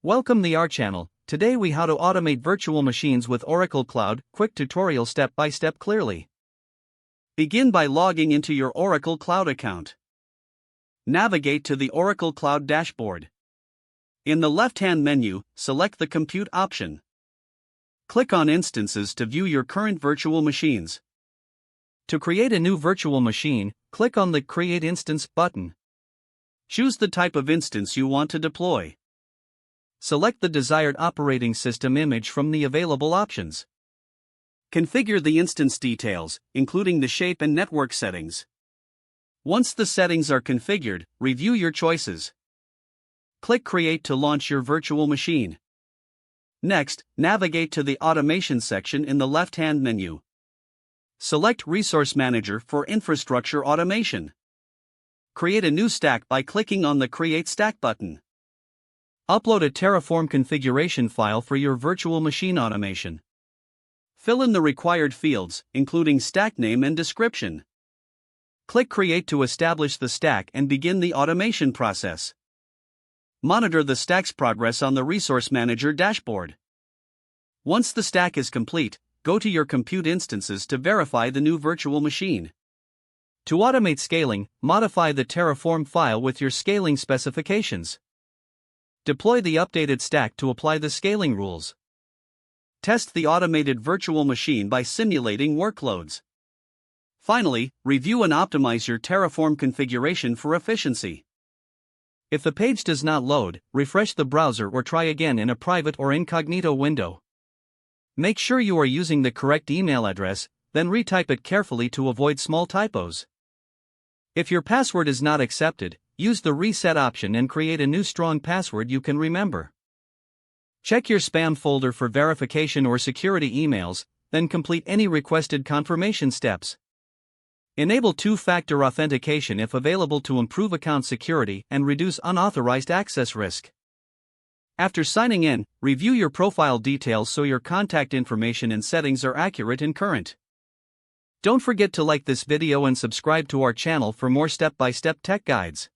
Welcome the our channel. Today we how to automate virtual machines with Oracle Cloud. Quick tutorial step by step clearly. Begin by logging into your Oracle Cloud account. Navigate to the Oracle Cloud dashboard. In the left-hand menu, select the Compute option. Click on Instances to view your current virtual machines. To create a new virtual machine, click on the Create Instance button. Choose the type of instance you want to deploy. Select the desired operating system image from the available options. Configure the instance details, including the shape and network settings. Once the settings are configured, review your choices. Click Create to launch your virtual machine. Next, navigate to the Automation section in the left-hand menu. Select Resource Manager for infrastructure automation. Create a new stack by clicking on the Create Stack button. Upload a Terraform configuration file for your virtual machine automation. Fill in the required fields, including stack name and description. Click Create to establish the stack and begin the automation process. Monitor the stack's progress on the Resource Manager dashboard. Once the stack is complete, go to your compute instances to verify the new virtual machine. To automate scaling, modify the Terraform file with your scaling specifications. Deploy the updated stack to apply the scaling rules. Test the automated virtual machine by simulating workloads. Finally, review and optimize your Terraform configuration for efficiency. If the page does not load, refresh the browser or try again in a private or incognito window. Make sure you are using the correct email address, then retype it carefully to avoid small typos. If your password is not accepted, use the reset option and create a new strong password you can remember. Check your spam folder for verification or security emails, then complete any requested confirmation steps. Enable two-factor authentication if available to improve account security and reduce unauthorized access risk. After signing in, review your profile details so your contact information and settings are accurate and current. Don't forget to like this video and subscribe to our channel for more step-by-step tech guides.